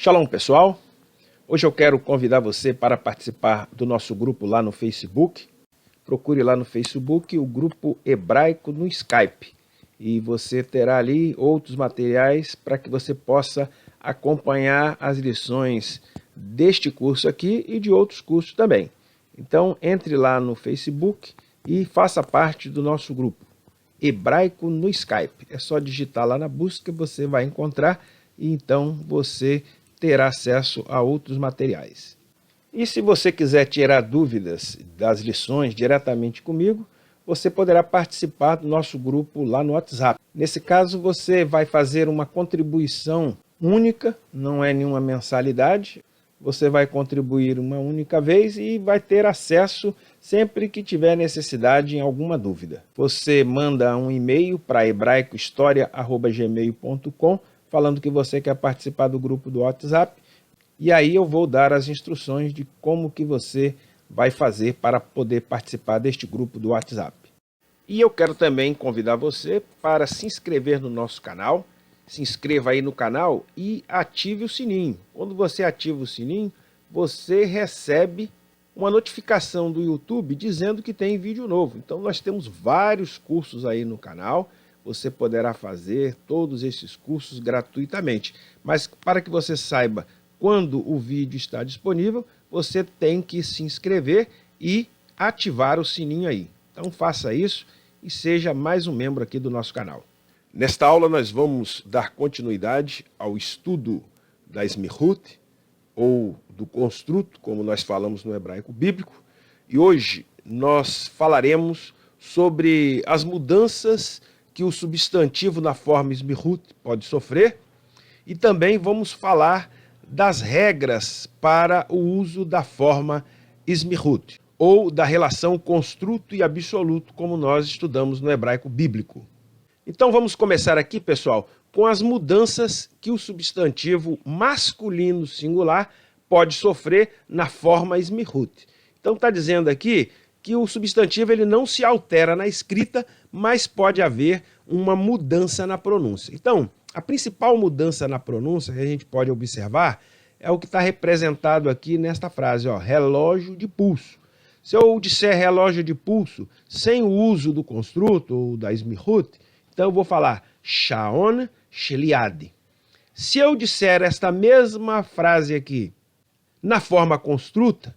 Shalom, pessoal! Hoje eu quero convidar você para participar do nosso grupo lá no Facebook. Procure lá no Facebook o grupo Hebraico no Skype. E você terá ali outros materiais para que você possa acompanhar as lições deste curso aqui e de outros cursos também. Então, entre lá no Facebook e faça parte do nosso grupo Hebraico no Skype. É só digitar lá na busca, você vai encontrar e então você terá acesso a outros materiais. E se você quiser tirar dúvidas das lições diretamente comigo, você poderá participar do nosso grupo lá no WhatsApp. Nesse caso, você vai fazer uma contribuição única, não é nenhuma mensalidade. Você vai contribuir uma única vez e vai ter acesso sempre que tiver necessidade em alguma dúvida. Você manda um e-mail para hebraicohistoria@gmail.com falando que você quer participar do grupo do WhatsApp, e aí eu vou dar as instruções de como que você vai fazer para poder participar deste grupo do WhatsApp. E eu quero também convidar você para se inscrever no nosso canal. Se inscreva aí no canal e ative o sininho. Quando você ativa o sininho, você recebe uma notificação do YouTube dizendo que tem vídeo novo. Então nós temos vários cursos aí no canal. Você poderá fazer todos esses cursos gratuitamente. Mas para que você saiba quando o vídeo está disponível, você tem que se inscrever e ativar o sininho aí. Então faça isso e seja mais um membro aqui do nosso canal. Nesta aula nós vamos dar continuidade ao estudo da Smihut, ou do construto, como nós falamos no hebraico bíblico, e hoje nós falaremos sobre as mudanças que o substantivo na forma Smihut pode sofrer, e também vamos falar das regras para o uso da forma Smihut, ou da relação construto e absoluto, como nós estudamos no hebraico bíblico. Então vamos começar aqui, pessoal, com as mudanças que o substantivo masculino singular pode sofrer na forma Smihut. Então está dizendo aqui que o substantivo ele não se altera na escrita, mas pode haver uma mudança na pronúncia. Então, a principal mudança na pronúncia que a gente pode observar é o que está representado aqui nesta frase, ó, relógio de pulso. Se eu disser relógio de pulso sem o uso do construto ou da Smihut, então eu vou falar Shaon Sheliad. Se eu disser esta mesma frase aqui na forma construta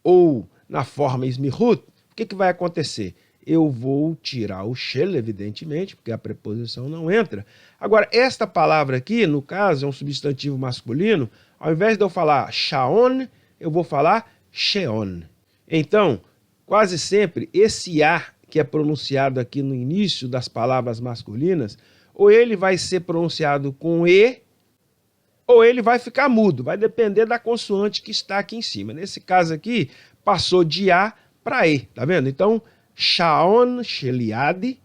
ou na forma Smihut, o que vai acontecer? Eu vou tirar o shel, evidentemente, porque a preposição não entra. Agora, esta palavra aqui, no caso, é um substantivo masculino. Ao invés de eu falar Shaon, eu vou falar Sheon. Então, quase sempre, esse A que é pronunciado aqui no início das palavras masculinas, ou ele vai ser pronunciado com E, ou ele vai ficar mudo. Vai depender da consoante que está aqui em cima. Nesse caso aqui, passou de A para E, tá vendo? Então, Shaon Sheliad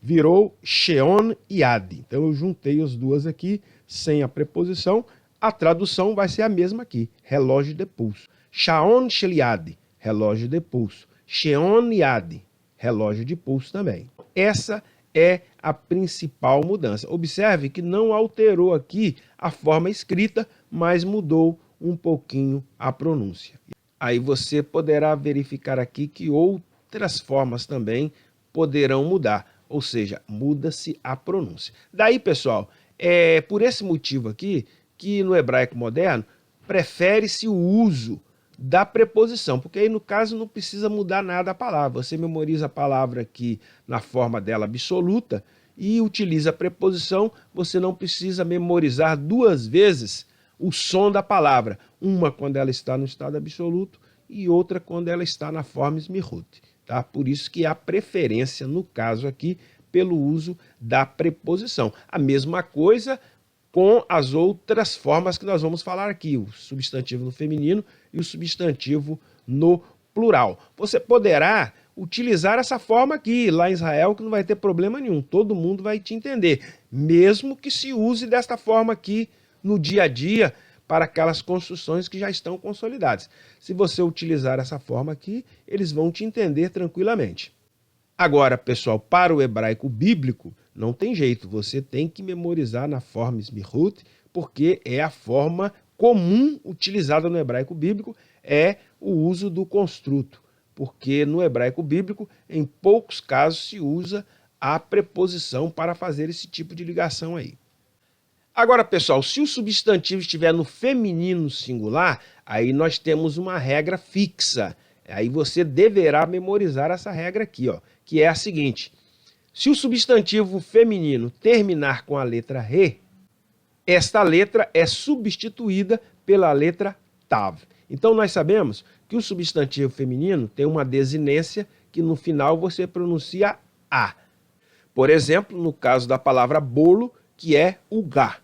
virou Sheon Iad. Então eu juntei as duas aqui sem a preposição. A tradução vai ser a mesma aqui, relógio de pulso. Shaon Sheliad, relógio de pulso. Sheon Iad, relógio de pulso também. Essa é a principal mudança. Observe que não alterou aqui a forma escrita, mas mudou um pouquinho a pronúncia. Aí você poderá verificar aqui que outras formas também poderão mudar, ou seja, muda-se a pronúncia. Daí, pessoal, é por esse motivo aqui que no hebraico moderno prefere-se o uso da preposição, porque aí no caso não precisa mudar nada a palavra. Você memoriza a palavra aqui na forma dela absoluta e utiliza a preposição, você não precisa memorizar duas vezes o som da palavra, uma quando ela está no estado absoluto e outra quando ela está na forma Smihut. Tá? Por isso que há preferência, no caso aqui, pelo uso da preposição. A mesma coisa com as outras formas que nós vamos falar aqui, o substantivo no feminino e o substantivo no plural. Você poderá utilizar essa forma aqui, lá em Israel, que não vai ter problema nenhum, todo mundo vai te entender, mesmo que se use desta forma aqui no dia a dia, para aquelas construções que já estão consolidadas. Se você utilizar essa forma aqui, eles vão te entender tranquilamente. Agora, pessoal, para o hebraico bíblico, não tem jeito, você tem que memorizar na forma Smihut, porque é a forma comum utilizada no hebraico bíblico é o uso do construto, porque no hebraico bíblico, em poucos casos, se usa a preposição para fazer esse tipo de ligação aí. Agora, pessoal, se o substantivo estiver no feminino singular, aí nós temos uma regra fixa. Aí você deverá memorizar essa regra aqui, ó, que é a seguinte: se o substantivo feminino terminar com a letra re, esta letra é substituída pela letra tav. Então nós sabemos que o substantivo feminino tem uma desinência que no final você pronuncia a. Por exemplo, no caso da palavra bolo, que é o gá.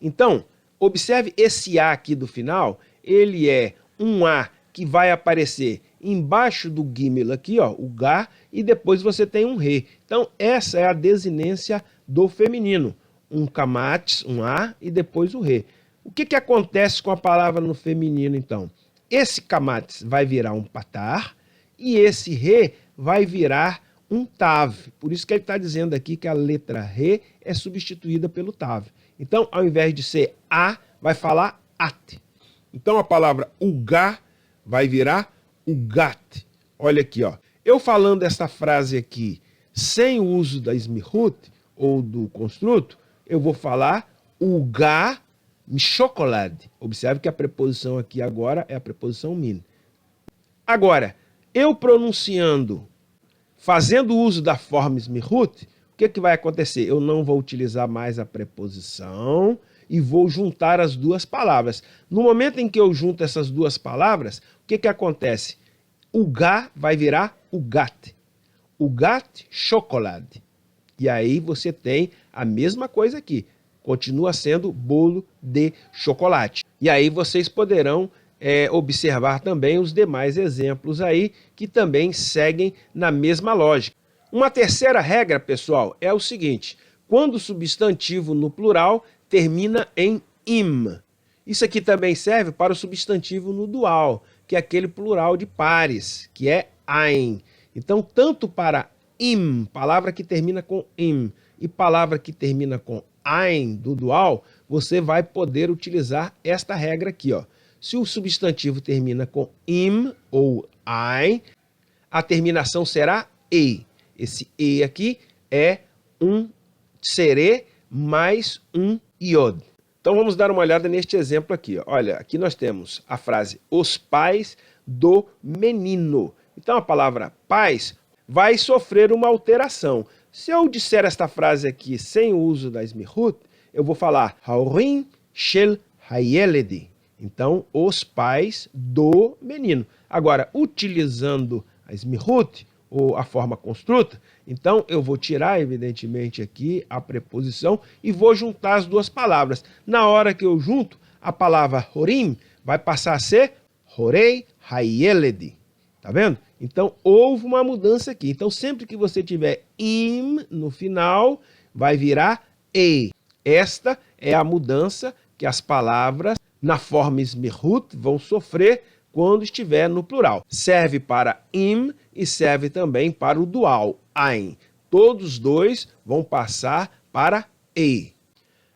Então, observe esse A aqui do final, ele é um A que vai aparecer embaixo do gimel aqui, ó, o gá, e depois você tem um re. Então, essa é a desinência do feminino. Um kamates, um A, e depois o re. O que acontece com a palavra no feminino, então? Esse kamates vai virar um patar, e esse re vai virar um tav. Por isso que ele está dizendo aqui que a letra re é substituída pelo tav. Então, ao invés de ser a, vai falar at. Então, a palavra ugá vai virar ugat. Olha aqui, ó. Eu falando essa frase aqui sem o uso da smihut, ou do construto, eu vou falar ugá chocolate. Observe que a preposição aqui agora é a preposição min. Agora, eu pronunciando, fazendo uso da forma smihut, o que vai acontecer? Eu não vou utilizar mais a preposição e vou juntar as duas palavras. No momento em que eu junto essas duas palavras, o que acontece? O gá vai virar o gat. O gat chocolate. E aí você tem a mesma coisa aqui. Continua sendo bolo de chocolate. E aí vocês poderão observar também os demais exemplos aí que também seguem na mesma lógica. Uma terceira regra, pessoal, é o seguinte: quando o substantivo no plural termina em im. Isso aqui também serve para o substantivo no dual, que é aquele plural de pares, que é ein. Então, tanto para im, palavra que termina com im, e palavra que termina com ein do dual, você vai poder utilizar esta regra aqui, ó. Se o substantivo termina com im ou ein, a terminação será e. Esse e aqui é um serê mais um iod. Então vamos dar uma olhada neste exemplo aqui, ó. Olha, aqui nós temos a frase os pais do menino. Então a palavra pais vai sofrer uma alteração. Se eu disser esta frase aqui sem o uso da smihut, eu vou falar haurim shel hayeled. Então, os pais do menino. Agora, utilizando a smihut, ou a forma construta, então eu vou tirar, evidentemente, aqui a preposição e vou juntar as duas palavras. Na hora que eu junto, a palavra horim vai passar a ser horei hayeled. Tá vendo? Então, houve uma mudança aqui. Então, sempre que você tiver im no final, vai virar e. Esta é a mudança que as palavras na forma smihut vão sofrer quando estiver no plural. Serve para im e serve também para o dual, ein. Todos os dois vão passar para e.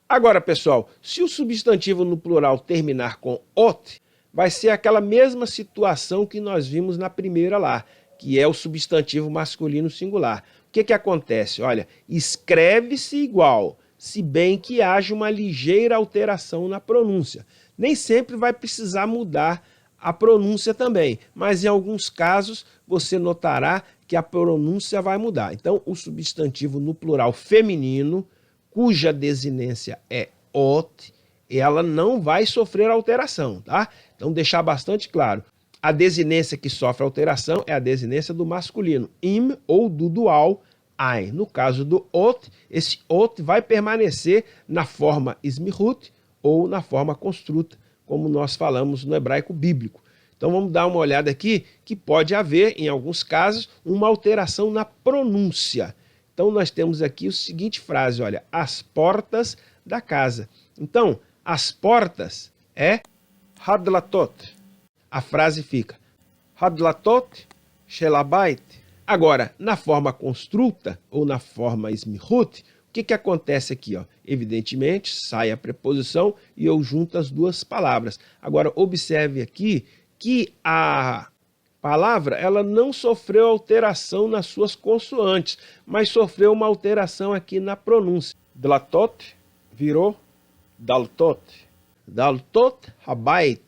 Agora, pessoal, se o substantivo no plural terminar com ot, vai ser aquela mesma situação que nós vimos na primeira lá, que é o substantivo masculino singular. O que acontece? Olha, escreve-se igual, se bem que haja uma ligeira alteração na pronúncia. Nem sempre vai precisar mudar a pronúncia também, mas em alguns casos você notará que a pronúncia vai mudar. Então, o substantivo no plural feminino, cuja desinência é ot, ela não vai sofrer alteração, tá? Então, deixar bastante claro. A desinência que sofre alteração é a desinência do masculino, im, ou do dual, ein. No caso do ot, esse ot vai permanecer na forma smihut ou na forma construta, como nós falamos no hebraico bíblico. Então vamos dar uma olhada aqui que pode haver, em alguns casos, uma alteração na pronúncia. Então nós temos aqui a seguinte frase, olha, as portas da casa. Então, as portas é hadlatot. A frase fica hadlatot shel habait. Agora, na forma construta ou na forma smihut, que acontece aqui? Ó? Evidentemente, sai a preposição e eu junto as duas palavras. Agora, observe aqui que a palavra ela não sofreu alteração nas suas consoantes, mas sofreu uma alteração aqui na pronúncia. Dlatot virou daltot. Daltot habait.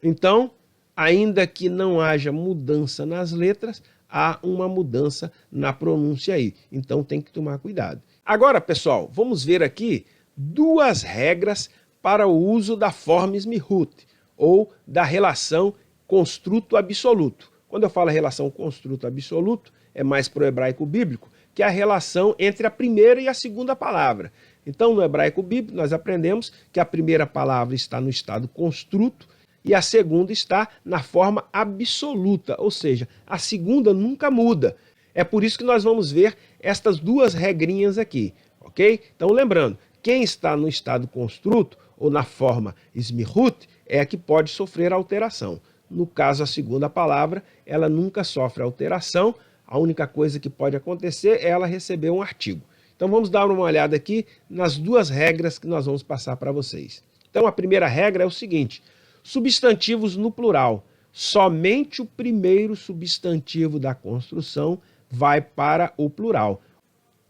Então, ainda que não haja mudança nas letras, há uma mudança na pronúncia aí. Então tem que tomar cuidado. Agora, pessoal, vamos ver aqui duas regras para o uso da forma smihut, ou da relação construto absoluto. Quando eu falo relação construto absoluto, é mais para o hebraico bíblico, que é a relação entre a primeira e a segunda palavra. Então, no hebraico bíblico, nós aprendemos que a primeira palavra está no estado construto e a segunda está na forma absoluta, ou seja, a segunda nunca muda. É por isso que nós vamos ver estas duas regrinhas aqui, ok? Então, lembrando, quem está no estado construto ou na forma smihut é a que pode sofrer alteração. No caso, a segunda palavra, ela nunca sofre alteração, a única coisa que pode acontecer é ela receber um artigo. Então vamos dar uma olhada aqui nas duas regras que nós vamos passar para vocês. Então a primeira regra é o seguinte: substantivos no plural. Somente o primeiro substantivo da construção vai para o plural.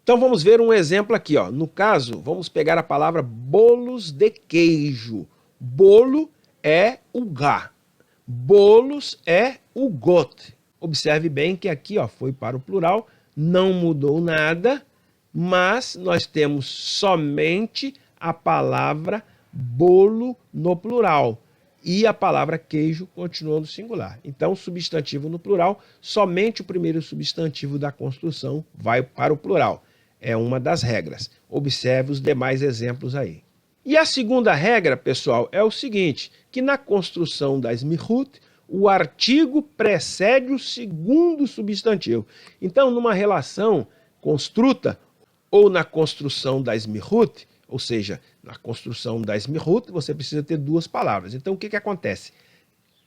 Então vamos ver um exemplo aqui. Ó. No caso, vamos pegar a palavra bolos de queijo. Bolo é o gá. Bolos é o got. Observe bem que aqui ó, foi para o plural, não mudou nada, mas nós temos somente a palavra bolo no plural e a palavra queijo continua no singular. Então, substantivo no plural, somente o primeiro substantivo da construção vai para o plural. É uma das regras. Observe os demais exemplos aí. E a segunda regra, pessoal, é o seguinte, que na construção da smihut, o artigo precede o segundo substantivo. Então, numa relação construta ou na construção da smihut, ou seja, na construção da smihut, você precisa ter duas palavras. Então, o que acontece?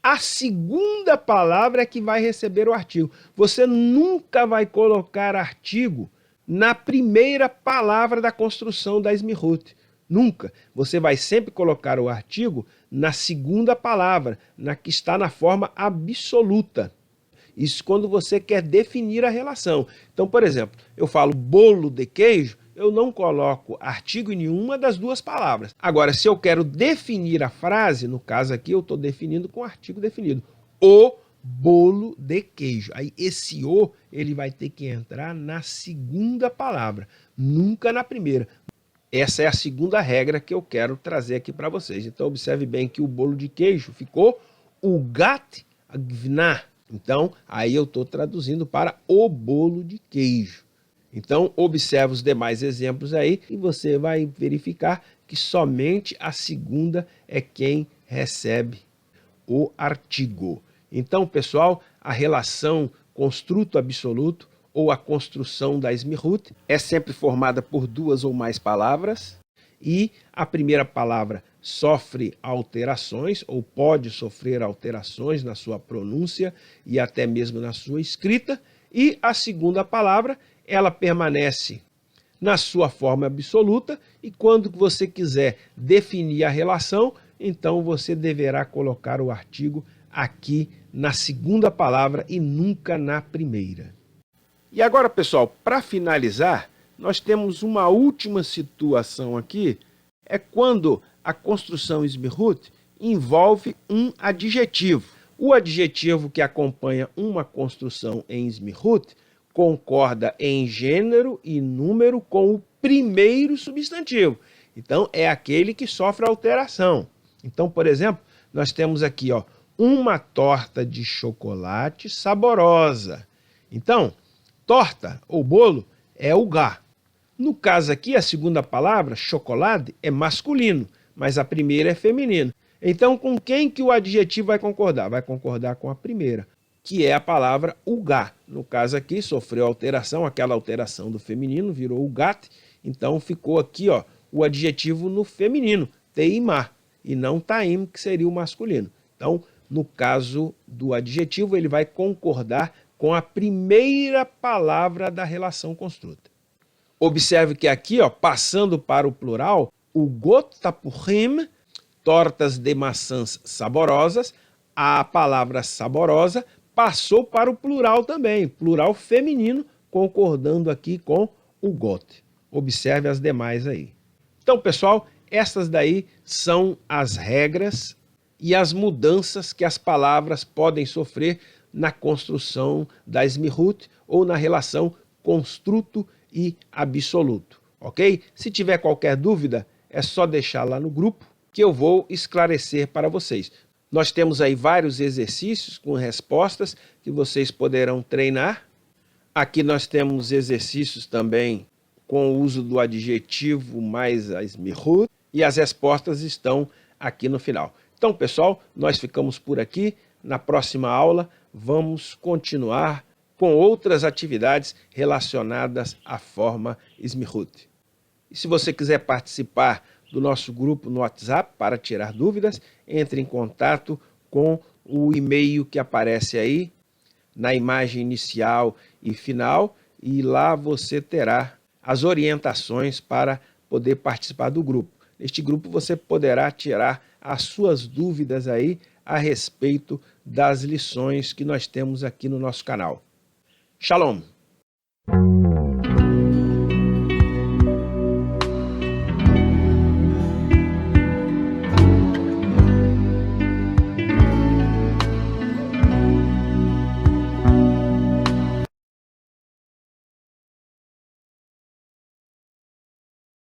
A segunda palavra é que vai receber o artigo. Você nunca vai colocar artigo na primeira palavra da construção da smihut. Nunca. Você vai sempre colocar o artigo na segunda palavra, na que está na forma absoluta. Isso quando você quer definir a relação. Então, por exemplo, eu falo bolo de queijo, eu não coloco artigo em nenhuma das duas palavras. Agora, se eu quero definir a frase, no caso aqui eu estou definindo com artigo definido. O bolo de queijo. Aí esse o, ele vai ter que entrar na segunda palavra, nunca na primeira. Essa é a segunda regra que eu quero trazer aqui para vocês. Então, observe bem que o bolo de queijo ficou ugat agvna. Então, aí eu estou traduzindo para o bolo de queijo. Então, observe os demais exemplos aí e você vai verificar que somente a segunda é quem recebe o artigo. Então, pessoal, a relação construto absoluto ou a construção da smihut é sempre formada por duas ou mais palavras e a primeira palavra sofre alterações ou pode sofrer alterações na sua pronúncia e até mesmo na sua escrita e a segunda palavra ela permanece na sua forma absoluta e quando você quiser definir a relação, então você deverá colocar o artigo aqui na segunda palavra e nunca na primeira. E agora, pessoal, para finalizar, nós temos uma última situação aqui, é quando a construção smihut envolve um adjetivo. O adjetivo que acompanha uma construção em smihut concorda em gênero e número com o primeiro substantivo. Então, é aquele que sofre alteração. Então, por exemplo, nós temos aqui ó, uma torta de chocolate saborosa. Então, torta ou bolo é o gá. No caso aqui, a segunda palavra, chocolate, é masculino, mas a primeira é feminino. Então, com quem que o adjetivo vai concordar? Vai concordar com a primeira, que é a palavra ugá. No caso aqui, sofreu alteração, aquela alteração do feminino, virou ugat, então ficou aqui ó, o adjetivo no feminino, teimá, e não taim, que seria o masculino. Então, no caso do adjetivo, ele vai concordar com a primeira palavra da relação construta. Observe que aqui, ó, passando para o plural, o got tapurim, tortas de maçãs saborosas, a palavra saborosa passou para o plural também, plural feminino, concordando aqui com o got. Observe as demais aí. Então, pessoal, essas daí são as regras e as mudanças que as palavras podem sofrer na construção da Smihut ou na relação construto e absoluto, ok? Se tiver qualquer dúvida, é só deixar lá no grupo que eu vou esclarecer para vocês. Nós temos aí vários exercícios com respostas que vocês poderão treinar. Aqui nós temos exercícios também com o uso do adjetivo mais a Smihut e as respostas estão aqui no final. Então, pessoal, nós ficamos por aqui. Na próxima aula, vamos continuar com outras atividades relacionadas à forma Smihut. E se você quiser participar do nosso grupo no WhatsApp para tirar dúvidas, entre em contato com o e-mail que aparece aí na imagem inicial e final, e lá você terá as orientações para poder participar do grupo. Neste grupo você poderá tirar as suas dúvidas aí a respeito das lições que nós temos aqui no nosso canal. Shalom!